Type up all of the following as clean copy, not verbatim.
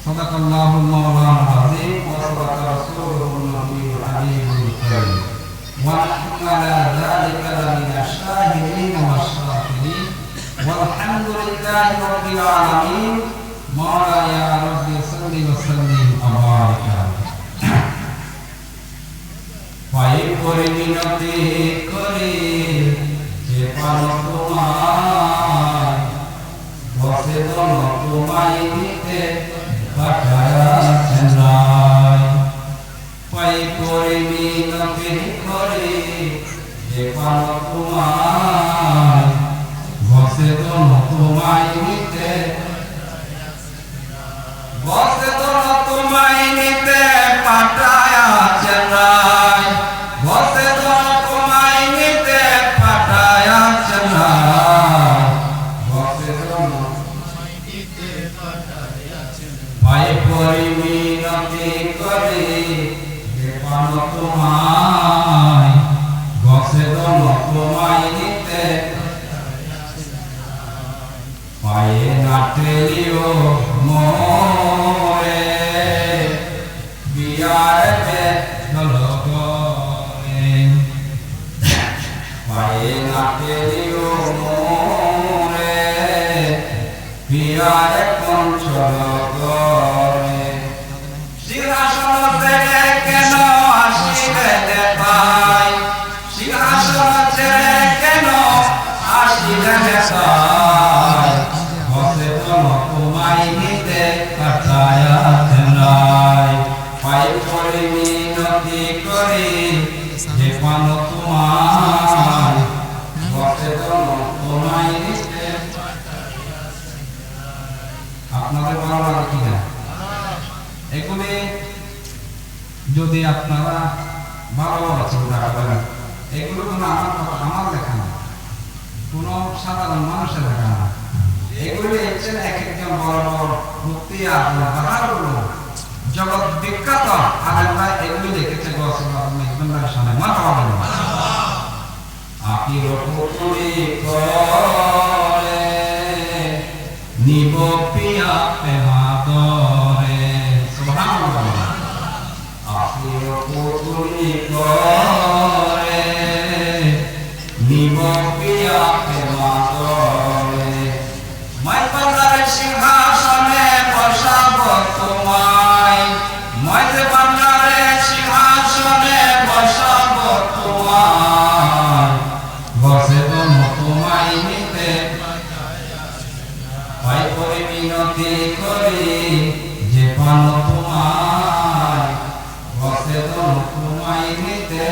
সাদাকাল্লাহুল মাওলানাল আযীম ওয়া সাদাকা রাসূলুহুন নবিয়্যুল হাবিবুল কারীম ওয়া নাহনু আলা যালিকা লামিনাশ শাহিদিন ওয়াশ শাকিরিন ওয়ালহামদুলিল্লাহি রাব্বিল আলামিন মাওলা ইয়া রাব্বি সাল্লি ওয়া সাল্লিম ওয়া বারিক আলাইহি। পায়ে পড়ে মিনতি করি যে পানো তোমায় বসে দোনো তোমায় নিতে পাঠায়াছেন রায়। পায়ে পড়ে মিনতি করি যে পানো তোমায় বসে দোনো তোমায় নিতে বসে দোনো তোমায় নিতে পাঠায়াছেন রায়। বসে দোনো তোমায় নিতে পাঠায়াছেন রায়। বসে দোনো পায়ে পড়ে মিনতি করি যে পানো তোমায় বসে দোনো তোমায় নিতে পায়ে না ঠেলিও মোরে বিয়ারে দলগরে। পায়ে না ঠেলিও মোরে বিয়ারে পঞ্চলগরে। সিংহাসন ছেড়ে কেন আসিলে দেখাই, সিংহাসন ছেড়ে কেন আসিলে দেখাই। বসে দোনো তোমায় নিতে পাঠায়াছেন রায়। পায়ে পড়ে মিনতি করি যে পানো তোমায় বসে দোনো তোমায় নিতে। আপনাদের ভালো লাগে কিনা এগুলি? যদি আপনারা ভালোভাবে চিন্তা করেন, এগুলো কোনো আমার লেখা না, কোনো সাধারণ মানুষের লেখা না। এগুলি হচ্ছেন এক একজন বড় বড় মুক্তি বাহারগুলো জগৎ বিখ্যাত আলেমরা এগুলি লিখেছে গসলের সামনে মাথা হবে না। আকির পুতুলি করে নিব পিয়া পেমাদরে। সুবহানাল্লাহ। আকির পুতুলি করে নিব পিয়া পেমাদরে। মই বাংলার সিংহাসনে বসাবো তোমায়, মই যে বাংলার সিংহাসনে বসাবো তোমায় বসে দোনো তোমায় নিতে। পায়ে পড়ে মিনতি করি যে পানো তোমায় বসে দোনো তোমায় নিতে।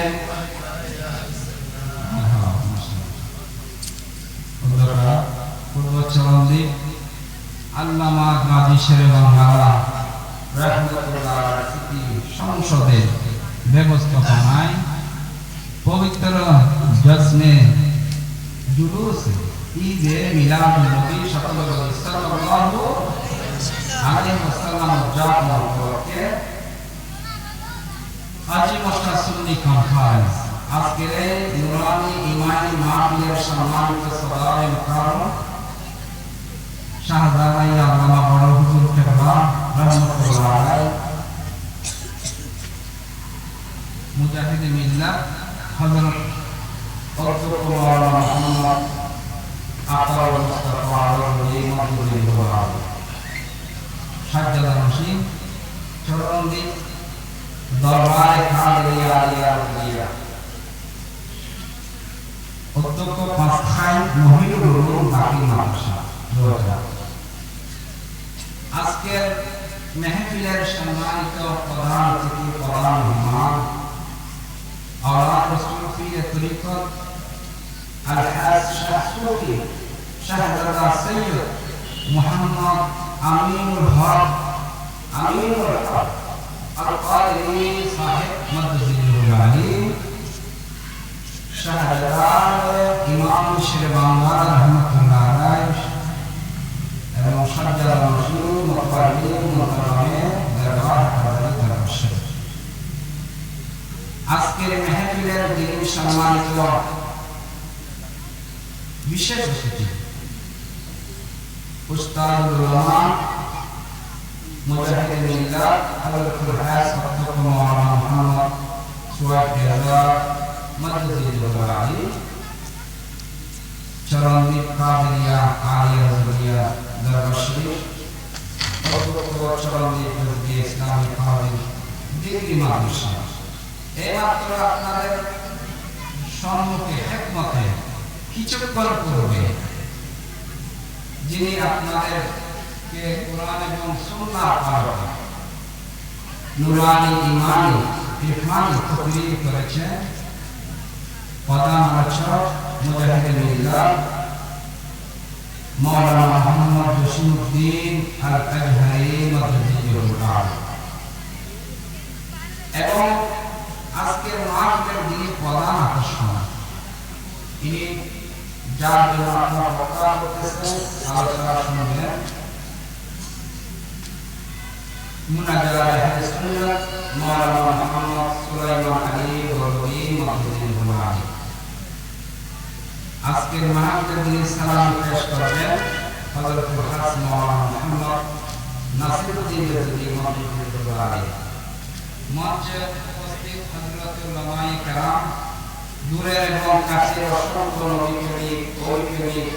পূর্বচরণদী আল্লামা গাজী শেরে বাংলা রাহমাতুল্লাহ স্মৃতি সংসদের ব্যবস্থাপনায় পবিত্র জশ্নে জুলুস ঈদে মিলাদুন নবী সাল্লাল্লাহু আলাইহি ওয়াসাল্লাম উদযাপন উপলক্ষে হাজী মোস্তাক সুন্নি কনফারেন্স আজকের এই নুরানি ইমানি মাহফিলের সম্মানিত সদরে মুকাররম শাহজালাল আল্লামা বড় হুজুর কেবলা রাহমাতুল্লাহ আলাইহি মুজাহিদে মিল্লাত হযরত অধ্যক্ষ মাওলানা মুহাম্মদ আতাউল মুস্তাফা আলাইহি মাহমুদুল্লাহ শাহজালাল হোসেন চরণদি দরবারে কাদরিয়া আলিয়া রুবিয়া অধ্যক্ষ পাঁচখাই মহিনুর উলুম বাকি মাদ্রাসা রোজা। আজকের মেহফিলের সম্মানিত প্রধান অতিথি প্রধান মেহমান আওলাদ রাসূল পীর তরিকত আলহাজ শাহ সুফি শাহজাদা সৈয়দ মুহাম্মদ আমিনুল হক আল-কাদরি সাহেব মাদ্রাসাতুল আলিম শাহজালাল ইমাম শেরে বাংলা রাহমাতুল্লাহ আলাইহি এবং শাহজালাল রসুল মুতাওয়াল্লি মুতারামে দরবার হাজরত দরবার। আজকের মেহফিলের যিনি সম্মানিত বিশেষ অতিথি উস্তাদুল উলামা মুজাহিদুল মিল্লাত হযরতুল হাস অধ্যক্ষ মাওলানা মুহাম্মদ সুহাগ হেজার মাদ্রাসাতুল আলী চরণদ্বীপ কাদেরিয়া আলিয়া জুলিয়া দরবার শরীফ অধ্যক্ষ চরণদ্বীপ হিজবুল ইসলামী কাদের ডিগ্রি মাদ্রাসা এইমাত্র আপনাদের সম্মুখে হিকমতে কিছুক্ষণ পূর্বে যিনি আপনাদেরকে কোরআন এবং সুন্নাহর আলোকে নুরানি ঈমানি ইরফানি তাকরীর করেছেন প্রধান আলোচক মুজাহিদুল মিল্লাত মাওলানা মুহাম্মদ জসিমউদ্দিন আল আজহারি মাদ্রাসাতুল আলী এবং আজকের মাহফিলের যিনি প্রধান আকর্ষণ ইনি যার জন্য আপনারা বক্তা করতেছেন আলোচনা শুনবেন মুনাজাত আহলে সুন্নাত মাওলানা মুহাম্মদ সুলাইমান আলী গরবী মাদ্রাসাতুল আলী আজকের মাহফিলে যিনি সালাম পেশ করবেন হযরতুল হাস মাওলানা মুহাম্মদ নাসিরউদ্দিন রিজভী মাদ্রাসাতুল আলী মঞ্চে উপস্থিত হযরত উলামায়ে কেরাম দূরের এবং কাছের অসংখ্য নবী প্রেমিক ওই প্রেমিক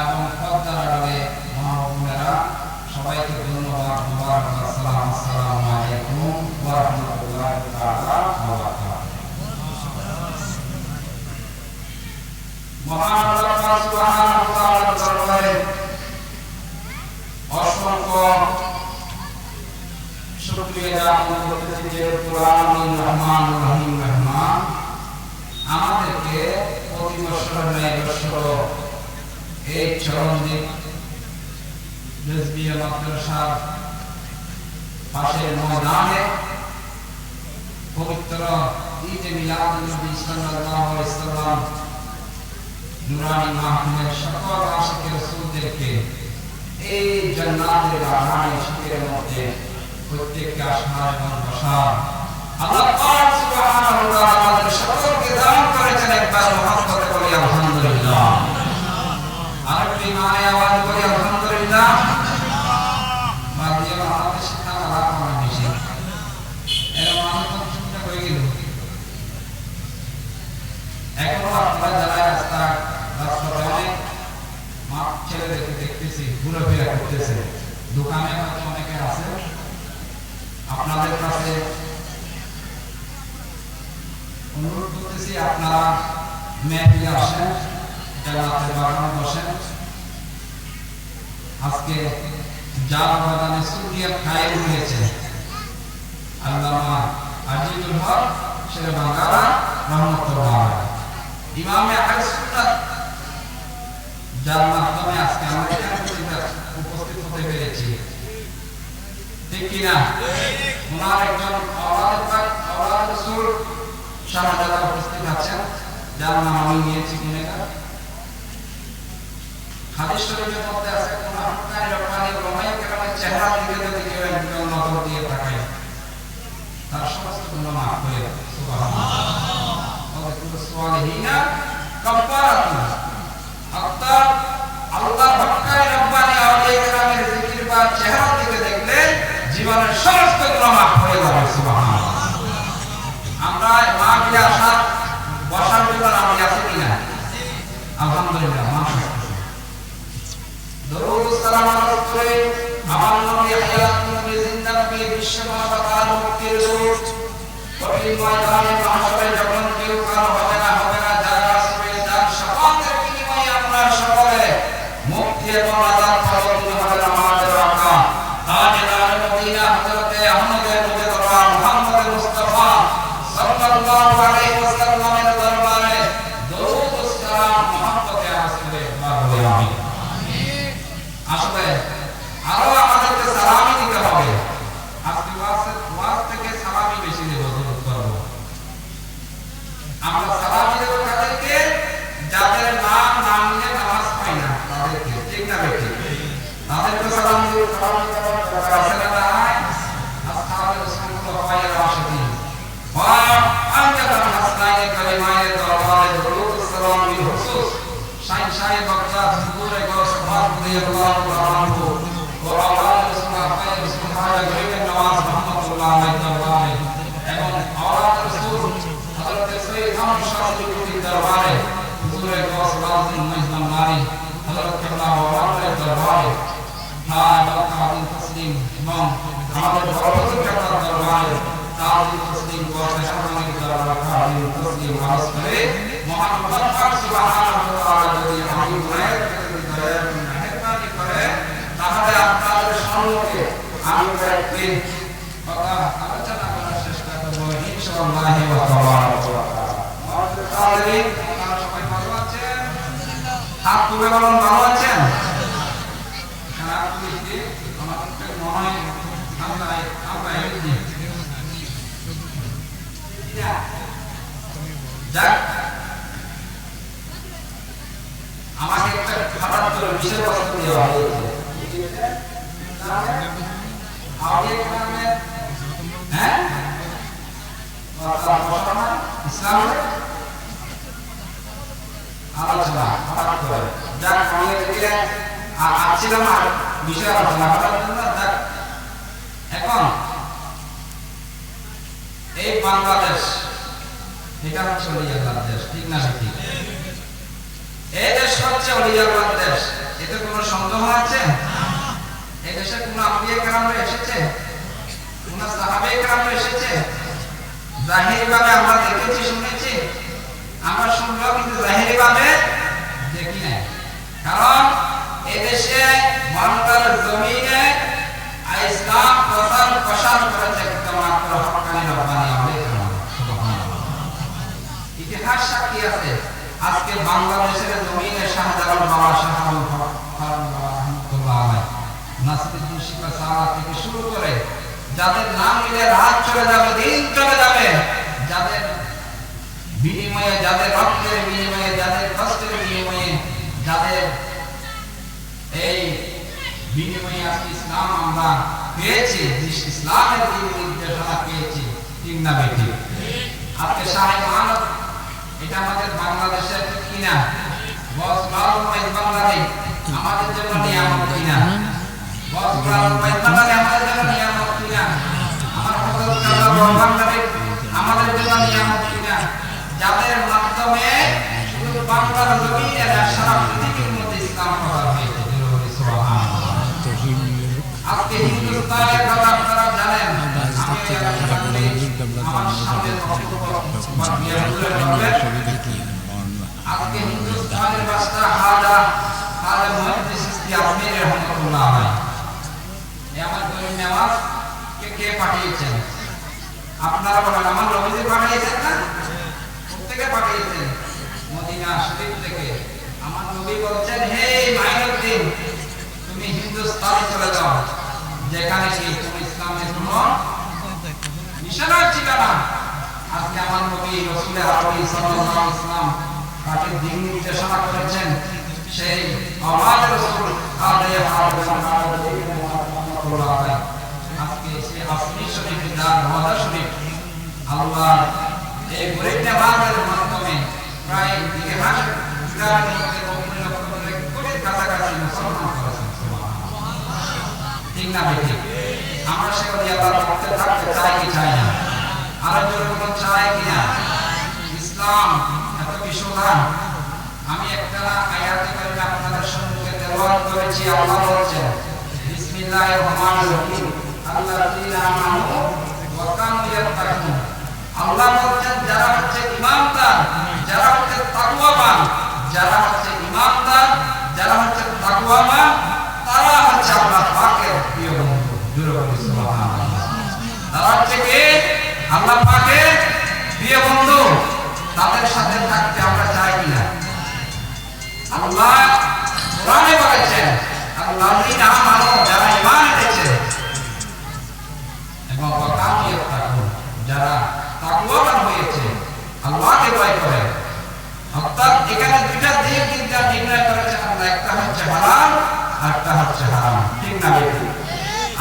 এবং পর্দার আড়ালে মহাবোনেরা সবাইকে ধন্যবাদ মুবারক আসসালামু আলাইকুম ওয়া রাহমাতুল্লাহি তাআলা ওয়া বারাকাতুহু মহান আল্লাহ সুবহানাহু ওয়া তাআলার দরবারে অসংখ্য শুকরিয়া জ্ঞাপন করতেছি যে কুরআনুল রহমানুর রহিম রহমান আমাদেরকে প্রতি বছর এই চরণদ্বীপ রিজভিয়া মাদ্রাসার পাশের ময়দানে পবিত্র ঈদ মিলাদুন নবী সাল্লাল্লাহু আলাইহি ওয়াসাল্লাম নুরানি মাহফিলের সকল আশিক রাসূলদেরকে এই জান্নাতের বাগানে শীতের মধ্যে প্রত্যেককে আসার এবং বসার আল্লাহ পাক সুবহানাহু ওয়া তাআলা আমাদের সকলকে দান করেছেন একবার মহব্বতে বলি আলহামদুলিল্লাহ আরেকটি মানে আওয়াজ করি আলহামদুলিল্লাহ বাদিয়া আমাদের শিক্ষা লাভ করা বেশি এর মানে তো চিন্তা করে গেল এখনো আপনারা যারা রাস্তায় অনেক মা ছেলেদেরকে দেখতেছি ঘোরাফেরা করতেছে দোকানে হয়তো অনেকে আছে আপনাদের কাছে অনুরোধ করতেছি আপনারা মেহফিলে আসেন জান্নাতের বাগানে বসেন আজকে যার বাগানে সুরিয়াত কায়েম হয়েছে আল্লামা আজিজুল হক শেরে বাংলা রহমাতুল্লাহ ইমামে আহলে সুন্নাত যার মাধ্যমে আজকে আমরা এখানে উপস্থিত হতে পেরেছি ঠিক কিনা ওনার একজন আওলাদ রাসূল শাহজাদা উপস্থিত আছেন যার নাম আমি নিয়েছি গুনেগার হাদিস শরীফের মধ্যে আছে কোন হকানি রব্বানি ওলামায়ে কেরামের চেহারা দিকে যদি কেউ একজন নজর দিয়ে তাকায় তার সমস্ত গুনাহ মাফ হয়ে যাবে সুবহানাল্লাহ ওয়া কুল্লু সালিহিনা কাফারাতুন অর্থাৎ আল্লাহর হকানি রব্বানি আউলিয়া কেরামের জিকির বা চেহারা দিকে দেখলে জীবনের সমস্ত গুনাহ মাফ হয়ে যাবে সুবহানাল্লাহ আমরা মাহফিলে আসা বসার জন্য আমি আছি কিনা আলহামদুলিল্লাহ মাশাআল্লাহ দরুদ সালাম আলাইহি আমার নবী হায়াত নবী জিন্দা নবী বিশ্বমানব কাল মুক্তির দূত কঠিন ময়দানে মাহশরে যখন কেউ কাল হবে না যারা আসবে যার সকলের বিনিময়ে আমরা সকলে মুক্তি এবং আযাদ পাবো হবে আমাদের আকা তাজদার মদিনা হযরতে আহমদের মুজতবা মুহাম্মদ মুস্তাফা সাল্লাল্লাহু আলাইহি ওয়াসাল্লামের দরবারে দরুদ ও সালাম মুহাম্মদে রাসূলে আল্লাহু আমিন আসলে আরো আমাদেরকে সালামি দিতে হবে আজকে ওয়াজ থেকে সালামি বেশি দেব দরুদ করব আমরা সালামি দেব কাদেরকে যাদের নাম নিয়ে নামাজ পায় না তাদেরকে ঠিক না বেশি তাদেরকে সালাম দেব আসলে না আসহাবে রাসূলুল্লাহ রাশিদিন ওয়া আনজাত হাসনাইনে কালিমায়ে দরবারে দরুদ সালাম বিল হুসুস শাইন বক্তা হুজুরে গো সভাপতি রাদিয়াল্লাহু তাআলা আনহু ও আওলাদ রাসূল হাজা গরিবের নওয়াজ রাহমাতুল্লাহ আলাইহি এবং আওলাদ রাসূল হযরত সৈয়দ আহমদ শাহী দরবারে হুজুরে গৌস লাজিম মুজলাম নারী হযরত কেবলা ওয়ালাদের দরবারে তাআদিম তাসলিম এবং আমাদের বড় কাতার দরবারে তাআদিম তাসলিম ও শাহী দরবারে তাআদিম তাসলিম আরজ করে মহান আল্লাহ সুবহানাহু ওয়া তাআলা যদি আমাদের মেহেরবানি করে তাহলে আপনাদের সম্মুখে আমি একটি কথা আলোচনা করার চেষ্টা করব ইনশাআল্লাহ ওয়া তাআলা। তাআদিম আপনারা সবাই ভালো আছেন? হাত তুলে বলুন ভালো আছেন? খারাপ হইছে আমাদের মনে হয় আমরা এই যাক আমাকে একটা খারাপ করে বিষয়বস্তু দেওয়া হয়েছে ইসলামের আলোচনা হঠাৎ করে যাক আমি এদিকে আসছিলাম আর বিষয় আলোচনা করার জন্য যাক এখন এই বাংলাদেশ এটা হচ্ছে অলিয়াল্লাহর দেশ, ঠিক না ঠিক? এই দেশ হচ্ছে অলিয়াল্লাহর দেশ, এতে কোনো সন্দেহ আছে? এই দেশে কোনো আম্বিয়া কেরামরা এসেছে, কোনো সাহাবায়ে কেরামরা এসেছে? জাহিরি ভাবে আমরা দেখেছি, শুনেছি, আমরা শুনলেও কিন্তু জাহিরি ভাবে দেখি নাই। কারণ এই দেশে বাংলার জমিনে ইসলাম প্রচার প্রসার করেছে একমাত্র হক্কানি রব্বানি আউলিয়া কেরাম। সুবহানাল্লাহ। ইতিহাস সাক্ষী আছে আজকে বাংলাদেশের জমিনে শাহজালাল বাবা শাহজালাল বাবা রহমাতুল্লাহ আলাইহি নাসিরুদ্দিন শিবা সারা থেকে শুরু করে যাদের নাম নিলে রাত চলে যাবে, দিন চলে যাবে, যাদের বিনিময়ে, যাদের রক্তের বিনিময়ে, যাদের কষ্টের বিনিময়ে, যাদের এই বিনিময়ে আজকে ইসলাম আমরা পেয়েছি, ইসলামের নির্দেশনা পেয়েছি, ঠিক না বেটি? আজকে শাহে মানব এটা আমাদের বাংলাদেশের কিনা বাংলাদেশ আমাদের জন্য নিয়ামত কিনা, আমাদের জন্য নিয়ামত কিনা, আমাদের জন্য নিয়ামত কিনা, যাদের মাধ্যমে শুধু বাংলার জমিনে না সারা পৃথিবীর মধ্যে ইসলাম প্রচার হয়েছে। আজকে হিন্দুস্তানের কথা আপনারা জানেন, আজকে হিন্দুস্তানের বাদশা খাজা মুহাদ্দিস চিশতি আজমিরি রাহমাতুল্লাহ আলাইহি আমার গরিব নেওয়াজ কে পাঠিয়েছেন? আপনারা বলেন আমার নবীজি পাঠিয়েছেন না? প্রত্যেকে পাঠিয়েছেন মদিনা শরীফ থেকে। আমার নবী বলছেন, হে মাইনুদ্দিন তুমি হিন্দুস্তানে চলে যাও, যেখানে কি তুমি ইসলামের কোনো নিশানা ছিল না। আজকে আমার নবী রাসূল আরবি সাল্লাল্লাহু আলাইহি ওয়াসাল্লাম তাকে দিন নির্দেশনা করেছেন, সেই আওলাদ রাসূল আজকে সেই আসমি শরীফ দার রওজা শরীফ আল্লাহ এই গরিব নেওয়াজের মাধ্যমে প্রায় ইতিহাস কোটির কাছাকাছি মুসলমান করেছেন। ঠিক না বেঠিক? আমরা সেগুলি আল্লাহর পক্ষে থাকতে চাই কি চাই না? আরো জোরে বলুন, চাই কিনা? ইসলাম এত বিশাল। আমি একটা আয়াতে কারিমা আপনাদের সম্মুখে তেলাওয়াত করেছি। আল্লাহ বলেছেন, বিসমিল্লাহির রহমানির রহিম, আল্লাযীনা আমানু ওয়া কানু ইয়াত্তাকুন। আল্লাহ বলেছেন যারা হচ্ছে ঈমানদার, যারা হচ্ছে তাকওয়াবান, যারা হচ্ছে ঈমানদার, যারা হচ্ছে তাকওয়াবান, তারা হচ্ছে আল্লাহ পাকের প্রিয় বন্ধু। জোরে বলুন সুবহানাল্লাহ। তারা হচ্ছে কি? আল্লাহ পাকের প্রিয় বন্ধু। তাদের সাথে থাকতে আমরা চাই কিনা? আল্লাহ কোরআনে বলেছেন, আল্লাযীনা আমানু, যারা ঈমান এনেছে, এবং ওয়া কানু ইয়াত্তাকুন, যারা তাকওয়াবান হয়েছে, আল্লাহকে ভয় করে। অর্থাৎ এখানে দুইটা দিক কিন্তু নির্ণয় করেছেন আল্লাহ, একটা হচ্ছে হালাল আর একটা হচ্ছে হারাম। ঠিক না বেটি?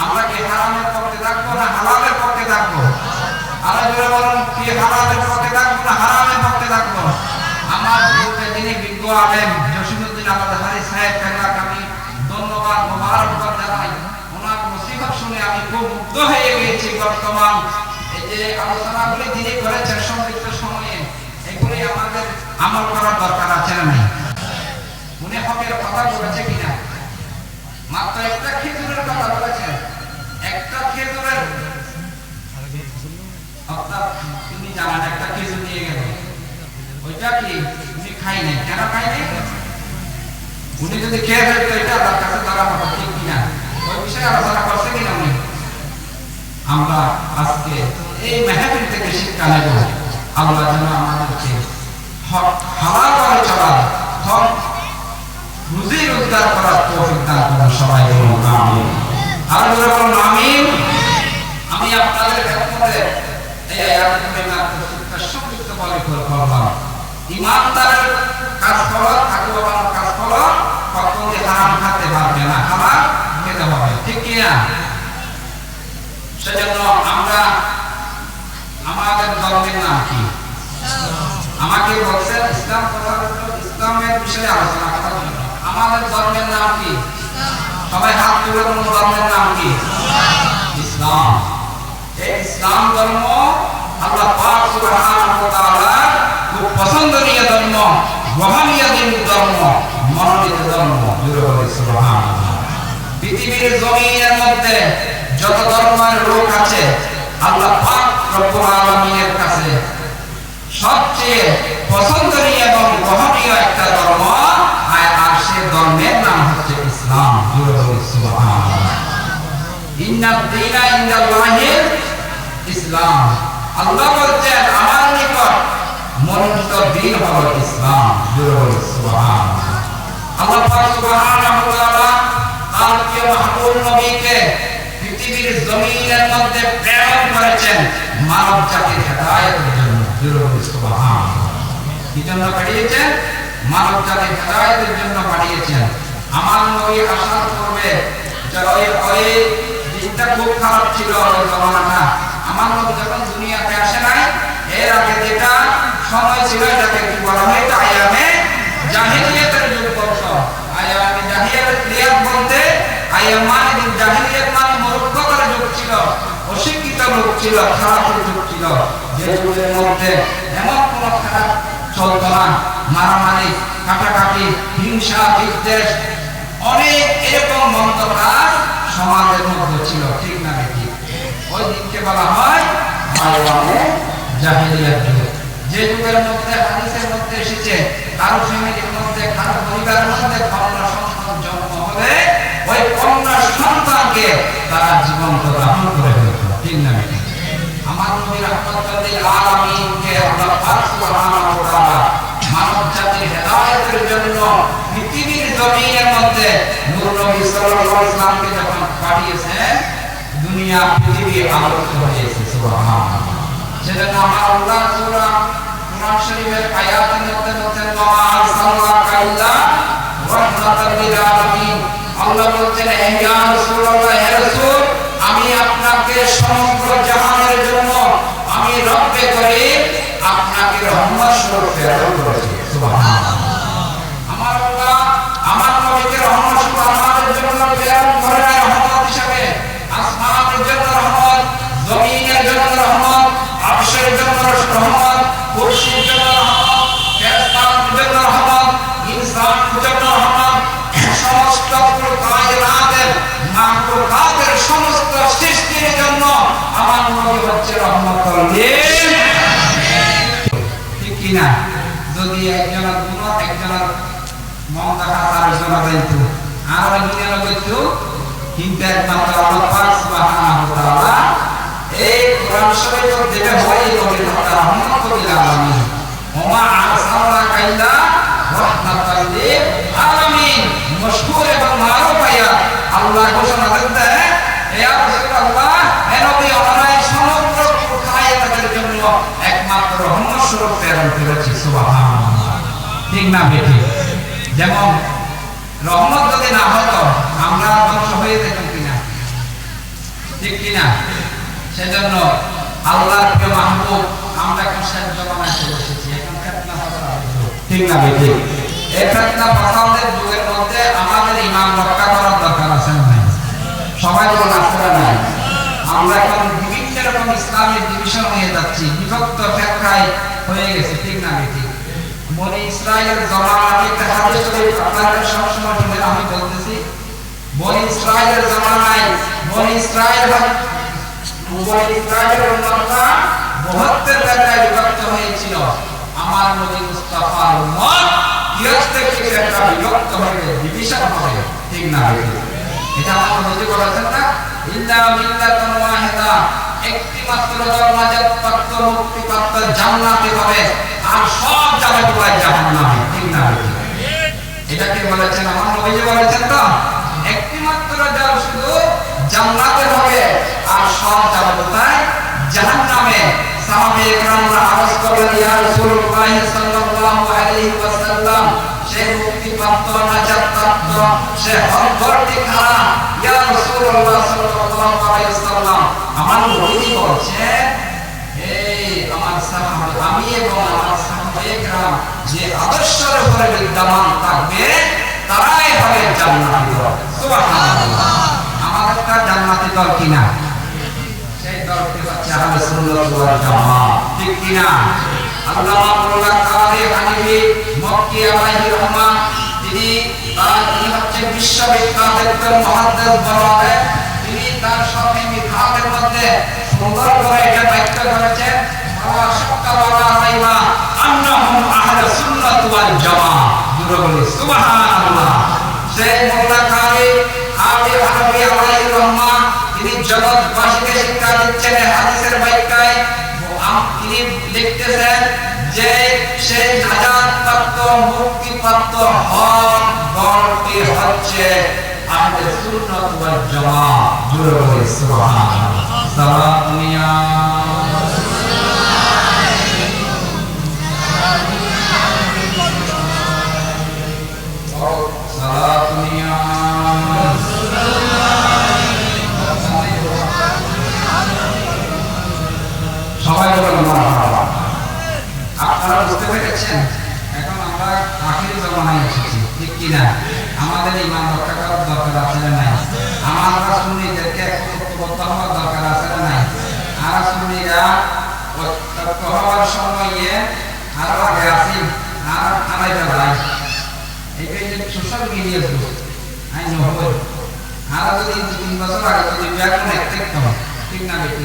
আমরা কি হারামের পক্ষে থাকবো না হালালের পক্ষে থাকবো? আরো জোরে বলুন, কি হালালের পক্ষে থাকবো না হারামের পক্ষে থাকবো? আমার গ্রুপে যিনি বিজ্ঞ আলেম জসিমউদ্দিন আহমদ হারি সাহেব, আমি ধন্য মুসলমান, এই যে আলোচনাগুলি যিনি করেছেন সংক্ষিপ্ত সময়ে, এগুলি আমাদের আমল করার দরকার আছে না নাই? উনি হকের কথা বলেছে কিনা? মাত্র একটা খেজুরের কথা বলেছেন, একটা খেজুরের, অর্থাৎ তিনি জানান একটা খেজুর নিয়ে গেল, ওইটা কি উনি খাই নাই? কেন খাই নাই? উনি যদি খেয়ে ফেলতো এটা তার কাছে ধরা হতো, ঠিক কিনা? ওই বিষয়ে আলোচনা করছে কিনা উনি? আমরা আজকে এই মেহফিল থেকে শিক্ষা নেব, আল্লাহ যেন আমাদেরকে হালাল ভাবে চলার, হক রুজি রোজগার করার তৌফিক দান করেন। সবাই বলুন আমিন। আর বলুন আমিন। আমি আপনাদের খেদমতে এই আয়াতুল কারিমার তফসিরটা সংক্ষিপ্তভাবে করলাম। ইমানদারের কাজ হলো, তাকওয়ার কাজ হলো কখনো হারাম খেতে পারবে না, হালাল খেতে হবে, ঠিক কি না? সেজন্য আমরা, আমাদের ধর্মের নাম কি? আমাকে বলছেন ইসলাম প্রচারের জন্য, ইসলামের বিষয়ে আলোচনা করার জন্য। আমাদের ধর্মের নাম কি? সবাই হাত তুলে বলুন, ধর্মের নাম কি? ইসলাম। এই ইসলাম ধর্ম আল্লাহ পাক সুবহানাহু ওয়া তাআলা খুব পছন্দনীয় ধর্ম, গ্রহণীয় ধর্ম, মনোনীত ধর্ম। জোরে বলি সুবহানাল্লাহ। পৃথিবীর জমিনের মধ্যে যত ধর্মের লোক আছে, আল্লাহ পাক রব্বুল আলামিনের কাছে সবচেয়ে পছন্দনীয় এবং গ্রহণীয় একটা ধর্ম, আর সে ধর্মের নাম হচ্ছে ইসলাম। জোরে বলি সুবহানাল্লাহ। ইন্নাদ দীনা ইনদাল্লাহিল ইসলাম। আল্লাহ বলেন আমার নিকট মনোনীত দ্বীন হলো ইসলাম। জোরে বলি সুবহানাল্লাহ। আল্লাহ পাক সুবহানাহু ওয়া তাআলা তার প্রিয় মাহবুব নবীকে পৃথিবীর জমিনের মধ্যে প্রেরণ করেছেন মানব জাতির হেদায়েতের জন্য। জোরে বলি সুবহানাল্লাহ। কি জন্য পাঠিয়েছেন? মানব জাতির হেদায়েতের জন্য পাঠিয়েছেন। আমার নবী আসার পূর্বে ওই দিনটা খুব খারাপ ছিল, ওই জমানাটা। আমার নবী যখন দুনিয়াতে আসে নাই, এর আগে যেটা সময় ছিল এটাকে কি বলা হয়? আয়ামে জাহিলিয়াতের যুগ বলতো। আয়ামে জাহিলিয়াত বলতে আয়ামান জাহিলিয়াত মানে মূর্খতার যুগ ছিল, অশিক্ষিত লোক ছিল, খারাপ যুগ ছিল, যে যুগের মধ্যে এমন কোন খারাপ চলত না, মারামারি, কাটাকাটি, হিংসা, বিদ্বেষ, অনেক এরকম মন্দ কাজ সমাজের মধ্যে ছিল, ঠিক না বেশি? ওই দিনকে বলা হয় আয়ামে জাহিলিয়াত যুগ। যে যুগের মধ্যে হাদিসের মধ্যে এসেছে কারো ফ্যামিলির মধ্যে, কারো পরিবারের মধ্যে কন্যা সন্তান জন্ম হলে ওই কন্যা সন্তানকে তারা জীবন্ত দাফন করে ফেলত, ঠিক না বেশি? আমার নবী রাহমাতুল লিল আলামিনকে আল্লাহ পাক সুবহানাহু ওয়া তাআলা মানব জাতির হেদায়েতের জন্য পৃথিবীর জমিনের মধ্যে নূর নবী সাল্লাল্লাহু আলাইহি ওয়াসাল্লামকে যখন পাঠিয়েছেন, দুনিয়া পৃথিবী আলোকিত হয়েছে। সুবহানাল্লাহ। সেজন্য আমার আল্লাহ সূরা কুরআন শরীফের আয়াতের মধ্যে বলছেন ওয়া আরসালনাকা ইল্লা রাহমাতাল লিল আলামিন। আল্লাহ বলছেন হে ইয়া রাসূলুল্লাহ, হে রাসূল, আমি আপনাকে সমগ্র জাহানের জন্য আমি রব্বে করিম আপনাকে রহমত স্বরূপ প্রেরণ করেছি। সুবহানাল্লাহ। আমার আল্লাহ আমার নবীকে রহমত স্বরূপ আমাদের জন্য প্রেরণ করেন, রহমত হিসেবে। আসমানের জন্য রহমত, জমিনের জন্য রহমত, আরশের জন্য রহমত, কুরসির জন্য রহমত, ফেরেশতাদের জন্য রহমত, ইনসানের জন্য রহমত, সমস্ত কায়নাতের মাখলুকাতের সমস্ত সৃষ্টির জন্য আমার নবী হচ্ছে রহমতুল লিল আলামিন। ঠিক কি না? যদি একজনের গুণ, একজনের মন দেখা, তার জন্য কিন্তু আর 99 কিন্তু একমাত্র আল্লাহ পাক সুবহানাহু ওয়া তাআলা এই কোরআন শরীফের যেটা হয় নবীর রহমতুল লিল আলামিন। ওমা আরসালনাকা ইল্লা রাহমাতাল লিল আলামিন। মশহুর এবং মারুফ আয়াত আল্লাহ ঘোষণা দেন, হে রাসূলুল্লাহ, হে নবী, আমরা সমগ্র কায়নাতের জন্য একমাত্র রহমত স্বরূপ প্রেরণ করেছি। সুবহানাল্লাহ। ঠিক না বেটি? যেমন রহমত যদি না হতো আমরা ধ্বংস হয়ে যেতাম কিনা, ঠিক কিনা? সেজন্য আল্লাহর প্রিয় মাহবুব, আমরা এখন শেষ জমানায় চলে এসেছি, এখন ফিতনা ফাসাদ, ঠিক না বেটি? এই ফিতনা ফাসাদের যুগের মধ্যে আমাদের ঈমান রক্ষা করার দরকার আছে না? সবাই বলুন আছে না? আমরা এখন বিভিন্ন রকম ডিভিশন হয়ে যাচ্ছি, বিভক্ত ফেরকায় হয়ে গেছে, ঠিক না ঠিক? বনি ইসরাইলের জামানায় একটা হাদিস শরীফ আপনারা সবসময় শুনেন, আমি বলতেছি বনি ইসরাইলের জামানায় বনি ইসরাইলের উম্মতটা 72 ফেরকায় বিভক্ত হয়েছিল। আমার নবী মুস্তাফার উম্মত 73 ফেরকা বিভক্ত হবে, ডিভিশন হবে, ঠিক না ঠিক? এটা আমার নবী বলেছেন না, ইল্লা মিল্লাতুন ওয়াহিদা, একটি মাত্র দল নাজাত প্রাপ্ত মুক্তিপ্রাপ্ত জান্নাতি হবে, আর সব যাবে পুরাই জাহান্নামে, ঠিক না ঠিক? এটা কে বলেছেন? আমার নবী বলেছেন তো, একটি মাত্র দল শুধু জান্নাতে হবে, আর সব যাবে কোথায়? জাহান্নামে। সাহাবে একরামরা আরজ করলেন, ইয়া রাসূলুল্লাহ সাল্লাল্লাহু আলাইহি ওয়াসাল্লাম, সে মুক্তিপ্রাপ্ত নাজাত প্রাপ্ত সে হকটি খারা, ইয়া রাসূলুল্লাহ সাল্লাল্লাহু আলাইহি ওয়াসাল্লাম, আমার নবী বলছেন, এই আমার সাহাবা, আমি এবং আমার সাহাবা একরাম যে আদর্শের উপরে বিদ্যমান থাকবে তারাই হবে জান্নাতি দল। সুবহানাল্লাহ। আমাদেরটা জান্নাতি দল কিনা? সেই দলকে হচ্ছে আহলে সুন্নাত ওয়াল জামাত, ঠিক কিনা? আল্লামা মাওলানা কারি হানিফি মক্কি আলাইহি রহমান, তিনি হচ্ছে বিশ্ববিখ্যাত একজন মুহাদ্দিস বলা, তিনি তার সহি মিথহাতের মধ্যে সুন্দর করে এটা ব্যাখ্যা করেছেন, ওয়া শাক্কা ওয়া রাইবা আন্নাহুম আহলে সুন্নাত ওয়াল জামাত। জোরে বলি সুবহানাল্লাহ। সেই মাওলানা কারি হানিফি আলাইহি রহমান, তিনি জগৎবাসীকে শিক্ষা দিচ্ছেন হাদিসের ব্যাখ্যায়। তিনি লিখতেছেন যে সেই নাজাত প্রাপ্ত মুক্তিপ্রাপ্ত হক দলটি হচ্ছে আহলে সুন্নাত ওয়াল জামাত। জোরে বলি সুবহানাল্লাহ। সালাতুনিয়া সালাতুনিয়া সবাই বলেন মারহাবা। আপনারা বুঝতে পেরেছেন? এখন আমরা আখির জামানায় এসেছি, ঠিক কিনা? আমাদের ঈমান রক্ষা করার দরকার আছে না নাই? আমরা সুন্নিদেরকে ঐক্যবদ্ধ হওয়ার দরকার আছে না নাই? আর সুন্নিরা ঐক্য হওয়ার সময়ে আরো আগে আছি, আর আড়াইটা ভাই এই যে সোশ্যাল মিডিয়া যুগ, আই নহবো আর যদি 2-3 বছর আগে যদি ব্যাকরণ একটু ঠিক না বেটি,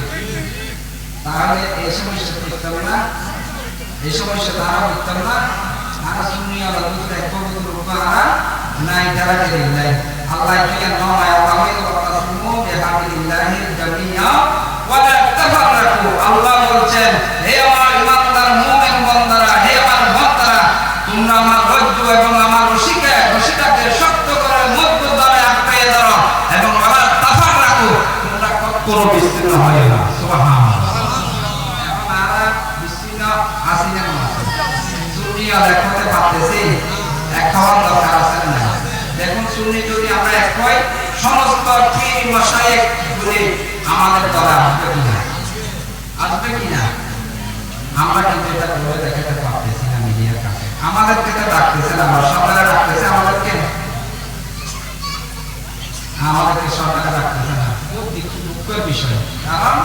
তাহলে এই সমস্যা করতাম না, এই সমস্যা তারা করতাম না। আর শুনি আল্লাহ দুটো পবিত্র রূপারা নাই যারা কে নাই আল্লাহ কি নয় আল্লাহ ওয়াতাসিমু বিহাবিলিল্লাহি জামিআ ওয়া লা তাফাররাকু। আল্লাহ বলছেন, হে আমার ইমানদার মুমিন বান্দারা, হে আমার বান্দারা, তোমরা আমার ধৈর্য এবং আমার রশিটাকে শক্ত করে মজবুত ভাবে আঁকড়ে ধরো এবং ওয়া লা তাফাররাকু, তোমরা কখনো বিচ্ছিন্ন হয় না। সুবহানাল্লাহ। দেখতে পাচ্ছি এক হওয়ার দরকার আছে না? দেখুন, সুন্নি যদি আমরা এক হই, সমস্ত পীর মাশায়েখ গুলি আমাদের দলে আসবে কিনা? আসবে কিনা? আমরা কিন্তু এটা করে দেখাতে পারতেছি না মিডিয়ার কাছে। আমাদেরকে তো ডাকতেছে না, সরকারে ডাকতেছে আমাদেরকে সরকারে ডাকতেছে না। খুব দুঃখের বিষয়, কারণ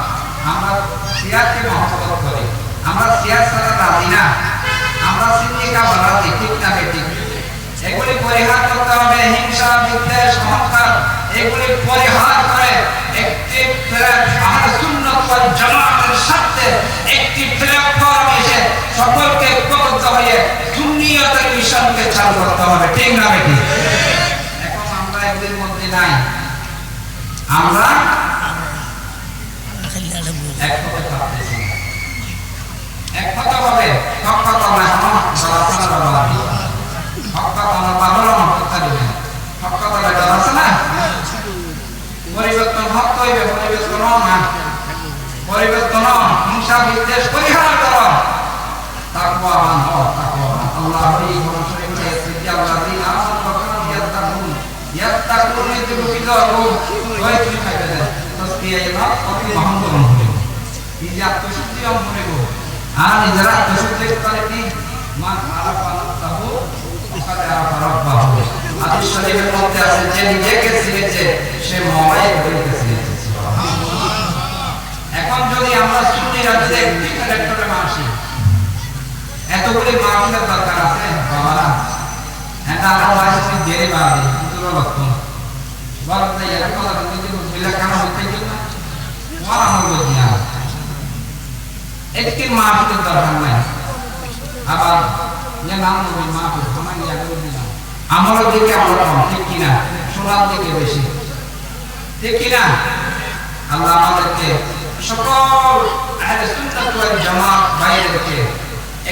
আমরা সিয়ারকে মহব্বত করি, আমরা সিয়ার ছাড়া রাজি না, আমরা সিন্নিকা বানাতে, ঠিক না ঠিক? এগুলি পরিহার করতে হবে, হিংসা বিদ্বেষ অহংকার এগুলি পরিহার করে একটি আহলে সুন্নাত ওয়াল জামাতের সাথে একটি প্ল্যাটফর্ম এসে সকলকে ঐক্যবদ্ধ হয়ে সুন্নিয়তের মিশনকে চালু করতে হবে, ঠিক না ঠিক? এখন আমরা এগুলির মধ্যে নাই, আমরা এক হতে পারতেছি না। এক কথা হবে হক কথা না, সারা বাবা হক কথা না পাবো না, কথা দিবেন হক কথা এটা আছে না। পরিবর্তন হক হইবে, পরিবর্তন না, পরিবর্তন হিংসা বিদ্বেষ পরিহার করো, তাকওয়া মান হও, তাকওয়া আল্লাহই কোরআন শরীফে এসেছে, আল্লাহই আমানু ওয়া কানু ইয়াত্তাকুন ইদরুকিদাহু ওই কি খাইবে না তাসবিয়া না অতি মহান হবে এই যে আত্মশুদ্ধি হবে গো। আর নিজেরা আত্মশুদ্ধি করে কি মান আরাফা নাফসাহু ফাকাদ আরাফা রাব্বাহু। হাদিস শরীফের মধ্যে আছে, যে নিজেকে চিনেছে সে মওলাই বলতে চিনেছে। সুবহানাল্লাহ। এখন যদি আমরা সুন্নিরা যদি একটি ক্যারেক্টারে আসি, এতগুলি মাহফিলের দরকার আছে বাবা। এটা আমার লাইসেন্স দিয়ে বাড়ি কিন্তু লক্ষ্য বলতে এর কথা যদি বিলা কাম হতে কি না ওরা হলো দিয়া একটি মাহফিলের দরকার নাই। আবার যে নাম নবী মাহফিল আমার ইয়া করে দিলাম আমলের দিকে আমরা কম, ঠিক কিনা? শোনার দিকে বেশি, ঠিক কিনা? আল্লাহ আমাদেরকে সকল আহলে সুন্নাত ওয়াল জামাত ভাইদেরকে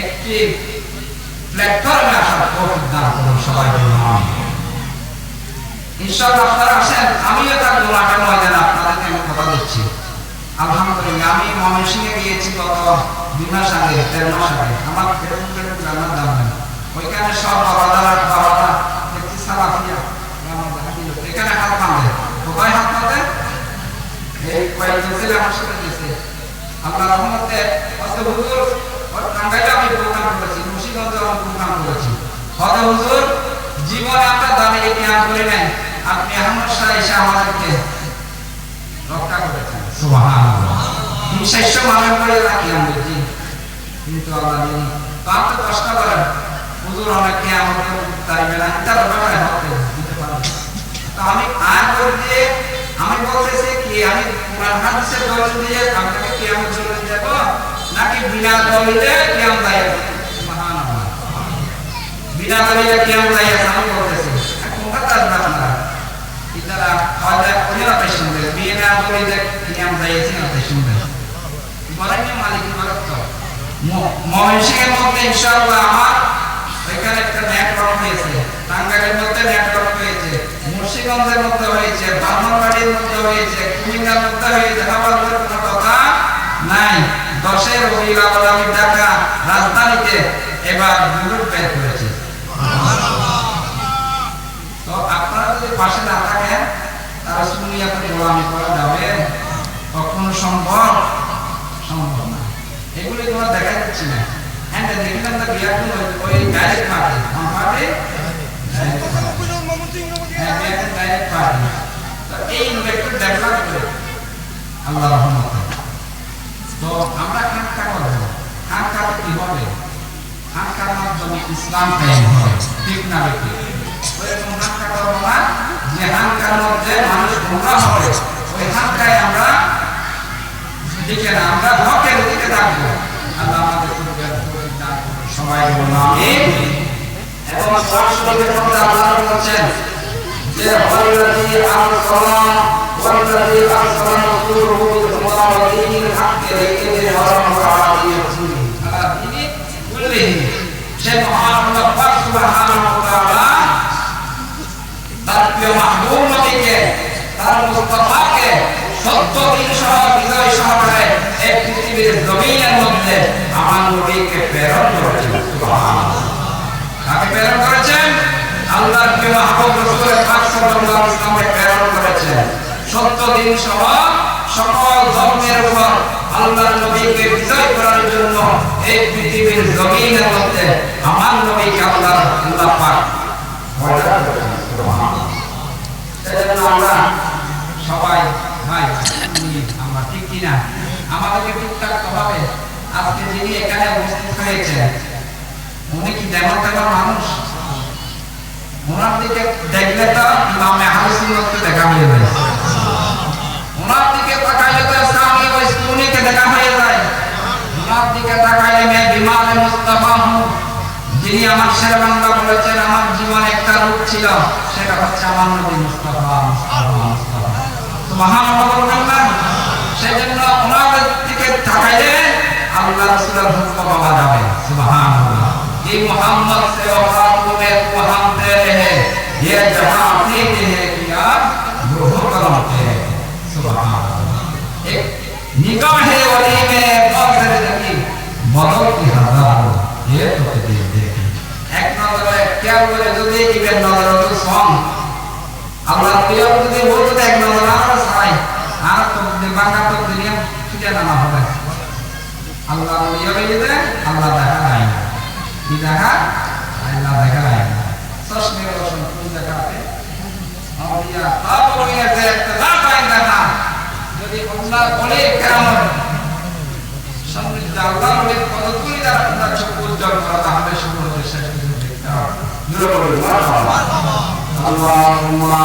একটি প্ল্যাটফর্মে আসার তৌফিক দান করুন সবাই বলুন আমিন। ইনশাআল্লাহ আপনারা আসেন, আমিও তার দোয়াটা ময়দানে আপনাদেরকে আমি কথা দিচ্ছি। আলহামদুলিল্লাহ আমি ময়মনসিংহে গিয়েছি গত 2 মাস আগে, 3 মাস আগে। আমার ফেসবুকের জানার দাম নেই, ওইখানে সব বাবাদারা দেখছি সালাফিয়া এখানে হাত বাঁধে। কোথায় হাত বাঁধে? এই কয়েকজন ছেলে আমার সাথে গেছে। আল্লাহ রহমতে হযরত হুজুর টাঙ্গাইলে আমি প্রোগ্রাম করেছি, মুন্সিগঞ্জে আমি প্রোগ্রাম করেছি। হযরত হুজুর জীবনে আমরা দাঁড়িয়ে জ্ঞান করে নেন, আপনি হামেশা এসে আমাদেরকে রক্ষা করেছেন। সুবহানাল্লাহ। 300 মানুষ করে রাখি আমি বুঝি, কিন্তু আল্লাহ জানি তো আপনি কষ্ট করেন হুজুর অনেকে আমাদের তারিবে না, তার ব্যাপারে হতে দিতে পারেন। তো আমি আয় করে দিয়ে আমি বলতেছি কি আমি কোরআন হাদিসের দলিল দিয়ে আপনাকে কিয়ামত জন্য দেব নাকি বিনা দলিলে কিয়ামত দায়? সুবহানাল্লাহ। বিনা দলিলে কিয়ামত দায় আমি বলতেছি কোনটা কাজ না আপনারা ইতারা হয়তো কোনটা পেশন দেবে বিনা দলিলে কিয়ামত দায় আছে না পেশন দেবে বলেন না মালিক বলত তো ময়মনসিংহের মধ্যে ইনশাআল্লাহ আমার এখানে একটা নেটওয়ার্ক হয়েছে, টাঙ্গাইলের মধ্যে নেটওয়ার্ক হয়েছে, মুন্সিগঞ্জের মধ্যে হয়েছে, ব্রাহ্মণবাড়ির মধ্যে হয়েছে, কুমিল্লার মধ্যে হয়েছে। আমাদের কোনো কথা নাই। 10 রবিউল আউয়াল আমি ঢাকা রাজধানীতে এবার গ্রুপ বের করেছি। তো আপনারা যদি পাশে না থাকেন তারা সুন্নিয়াতে গোলামি করা যাবে কখনো সম্ভব না। এগুলি তোমরা দেখা যাচ্ছে না। হ্যাঁ দেখলাম না বিয়াকুল ওই ডাইরেক্ট পার্টি ডাইরেক্ট পার্টি এই একটু ডেভেলপ করে আল্লাহ রহমত। তো আমরা খানকা করবো, খানকাতে কি হবে? খানকার মাধ্যমে ইসলাম কায়েম হবে, ঠিক না বেশি? ওইরকম খানকা করবো না যে খানকার মধ্যে মানুষ গোমরাহ হবে, ওই খানকায় আমরা দিকে না, আমরা হকের দিকে থাকবো। আল্লাহ আমাদের সবাই বলুন আমিন। এবং সরাসরি আল্লাহ বলছেন যে ওয়াল্লাযী আরসালা রাসূলুহু বিল-হুদা ওয়া দীনিল হাক্কি লিইয়ুযহিরাহু আলা দীনি কুল্লিহি। সে মহান আল্লাহ পাক সুবহানাহু ওয়া তাআলা তার প্রিয় মাহবুব নবীকে, তার মুস্তাফাকে সত্য দিন সহ বিজয় সহকারে এই পৃথিবীর জমিনের মধ্যে আমার নবীকে প্রেরণ করেছেন। সুবহানাল্লাহ। কাকে প্রেরণ করেছেন? আল্লাহর প্রিয় মাহবুব রাসূল পাক সাল্লাল্লাহু আলাইহি ওয়াসাল্লামকে প্রেরণ করেছেন সত্য দিন সহ সকল ধর্মের উপর আল্লাহর নবীকে বিজয় করার জন্য এই পৃথিবীর জমিনের মধ্যে আমার নবীকে আল্লাহ পাক প্রেরণ করেছেন। সুবহানাল্লাহ। সেজন্য আমরা সবাই ভাই আমরা ঠিক কিনা আমাদেরকে টুকটাক ভাবে আজকে যিনি এখানে উপস্থিত হয়েছে উনি কি তেমন মানুষ? ওনার দিকে দেখলে তো ইমামে আহলে সুন্নাতকে দেখা হয়ে যায়, ওনার দিকে তাকাইলে তো ইসলামী ওয়াইসুনিকে দেখা হয়ে যায়, ওনার দিকে তাকাইলে মে বিমারে মুস্তাফা হুঁ, যিনি আমার শেরে বাংলা বলেছেন আমার জীবন একটা রূপ ছিল, সেটা হচ্ছে আমার নবী মুস্তাফা। সুবহানাল্লাহ বলবেন না? সেজন্য ওনার দিকে তাকাইলে আল্লাহ রাসূলের হুকুম পাওয়া যাবে। সুবহানাল্লাহ। ये मोहम्मद से वफा तुम्हें को हम दे रहे ये जहां देते हैं कि आप रूह करते हैं। सुभान अल्लाह। एक निगाह वली में बसर देखी बदल की हजार ये तो तकदीर देखी एक नजर क्या बोले जो देखी बे नजर तो सॉन्ग अल्लाह प्रिय যদি বলতে এক নজর আমরা চাই আর তো বাংলা তো দুনিয়া ছুটে না হবে আল্লাহ প্রিয় হইলে আল্লাহ দেখা নাই কি দেখা আল্লাহ দেখা নাই সশমে রোশন কোন জায়গাতে আউলিয়া তাবলিগের যে একটা না পায় দেখা যদি আল্লাহ বলে কেমন যদি আল্লাহ নবীর পদধূলি দ্বারা আপনার চক্ষু উজ্জ্বল করা তাহলে সমুদ্রের শেষ কিছু দেখতে হবে জোরে বলুন মাশাআল্লাহ আল্লাহুম্মা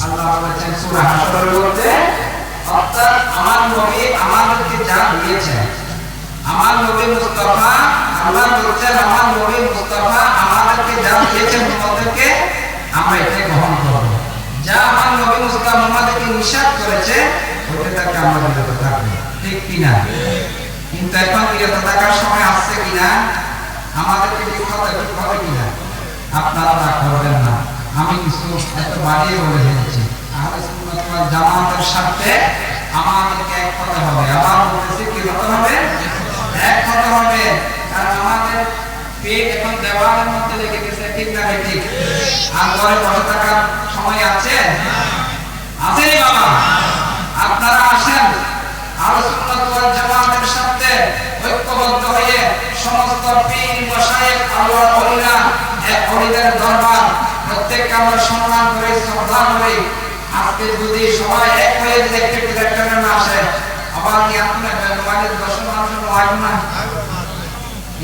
আল্লাহ বলেছেন সূরা হাশরের মধ্যে অর্থাৎ আমার নবী আমাদেরকে যা দিয়েছেন আমার নবী মুস্তাফা আল্লাহ বলেছেন আমার নবী মুস্তাফা আমাদেরকে যা দিয়েছেন তোমাদেরকে আমরা এটা গ্রহণ করব যা আমার নবী মুস্তাফা আমাদেরকে নিষেধ করেছে ওটা থেকে আমরা বিরত থাকব ঠিক কিনা কিন্তু এখন বিরত থাকার সময় আসছে কিনা আমাদেরকে কি হবে কিনা আপনারা তা করবেন না আমি কিছু এত বাড়িয়ে বলে দিয়েছি আহলে সুন্নাত ওয়াল জামাতের সাথে আমাদেরকে এক হতে হবে আবার বলতেছি কি হতে হবে এক হতে হবে কারণ আমাদের পেট এখন দেওয়ালের মধ্যে লেগে গেছে ঠিক না ঠিক আর ঘরে বসে থাকার সময় আছে আছে বাবা আপনারা আসেন আহলে সুন্নাত ওয়াল জামাতের সাথে ঐক্যবদ্ধ হয়ে সমস্ত পীর মাশায়েখ আল্লাহর ওলিরা এক ওলিদের দরবার প্রত্যেককে আমরা সম্মান করে শ্রদ্ধা করি আজকে যদি সবাই এক হয়ে ইলেকট্রিক ডিরেক্টরে না আসে আবার কি আপনার মোবাইলের দর্শন মানুষের হয় না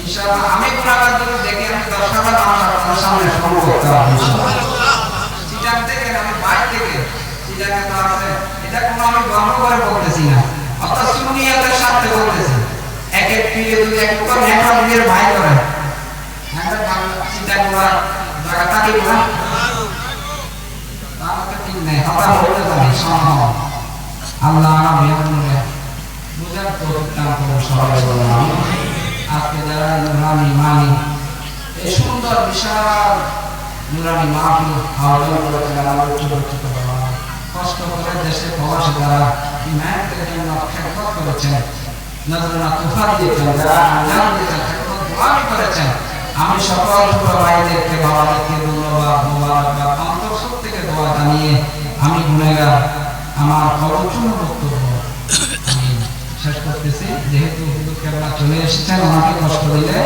ইনশাআল্লাহ আমি গুনাহগার যদি দেখি আমি 10,000 মানুষ আপনার সামনে সমবেত করতে পারবো ইনশাআল্লাহ চিটাং থেকে আমি বাইরে থেকে চিটাং তো আছে এটা কোনো আমি গর্ব করে বলতেছি না অর্থাৎ সুন্নিয়তের সাথে বলতেছি এক এক পীরে যদি এক করে নেটওয়ার্ক দিয়ে ভাই করে আমরা চিন্তা করা জায়গা থাকি না তাহলে ঠিক নেই কথা বলতে জানি সম্ভব আল্লাহ মেহরবানি বুঝার তো দান করুন সবাই বললাম আজকে যারা নুরানি মানি এই সুন্দর বিশাল নুরানি মাহফিল আয়োজন করেছেন আমাদের ছোট ছোট বাবা কষ্ট করে দেশে প্রবাসী যারা ইমানের জন্য খেদমত করেছেন নজরানা তুফা দিয়েছেন যারা আঞ্জাম দিয়েছেন খেদমত দোয়ামি করেছেন আমি সকল ছোট ভাইদেরকে বাবাদেরকে ধন্যবাদ মোবারকবাদ অন্তঃস্থল থেকে দোয়া জানিয়ে আমি গুনাহগার আমার সর্বোচ্চ বক্তব্য আমি শেষ করতেছি যেহেতু হুজুর কেবলা চলে এসেছেন ওনাকে কষ্ট দিলে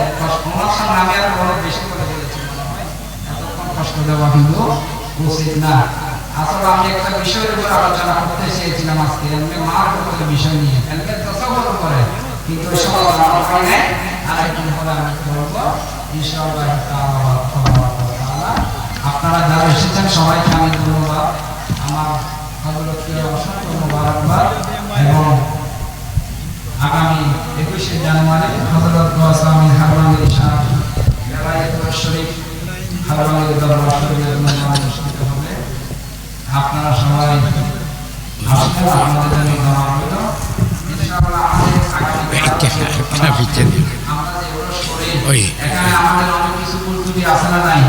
ওনার সামনে আমি আর বড় বেশি করে বলেছি মনে হয় এতক্ষণ কষ্ট দেওয়া কিন্তু উচিত না আসলে আমি একটা বিষয়ের উপর আলোচনা করতে চেয়েছিলাম আজকে আমি মার উপরে বিষয় নিয়ে এলকে তসব্বুর করে কিন্তু ওই সময় আমার কারণে আরেকদিন পরে আমি বলবো ইনশাআল্লাহ তাআলা আপনারা যারা এসেছেন সবাইকে আমি ধন্যবাদ আমার হযরতকে অসংখ্য মোবারকবাদ এবং আগামী 21শে জানুয়ারি হযরত গোসামি হারমানি শাহ বেলায়েতুল শরীফ হারমানি দরবার শরীফের মেহমান অনুষ্ঠিত হবে আপনারা সবাই আসবেন আমাদের জন্য দোয়া করুন ইনশাআল্লাহ আগামী ওই এখানে আমাদের অনেক কিছু কুলতুবি আছে না নাই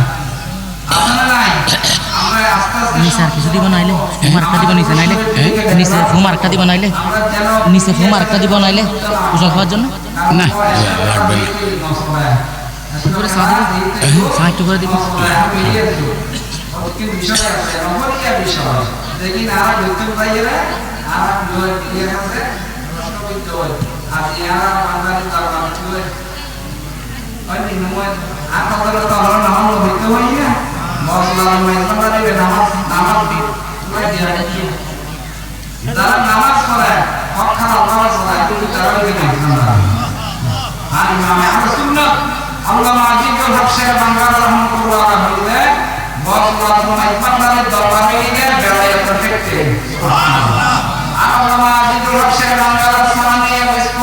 আমরা আস্তে আস্তে নিচে আর কিছু দিব নাইলে ফুমার একটা দিব নিচে নাইলে নিচে ফুমার একটা দিব নাইলে নিচে ফুমার একটা দিব নাইলে উজল খাওয়ার জন্য না লাগবে না উপরে চা দিব চা একটু করে দিব দেখি না আর দেখতে পাইরা আর ইয়ে আছে আর ইয়ারা বাঙালি তার Ini nama apa kalau tahu nama lo itu ya, mau selalu main sama dia nama di, cuma dia ada tu. Dalam nama sekolah, kalau nama sekolah itu cara dia main sama. Hari nama apa sunnah, Allah majid dan hak syar bangga rahmatullah alaihi. Mau selalu main sama dia doa ini bela yang perfect. Allah majid dan hak syar bangga rahmatullah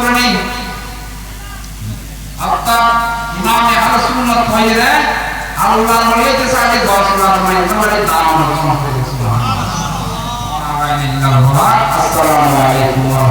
alaihi. Apa ইমামে আহলে সুন্নাত ভাইরা আল্লাহর ওলিদের সাথে 10 lakh mile তোমাদের দাম আমরা করে সুবহানাল্লাহ আসসালামু আলাইকুম ওয়া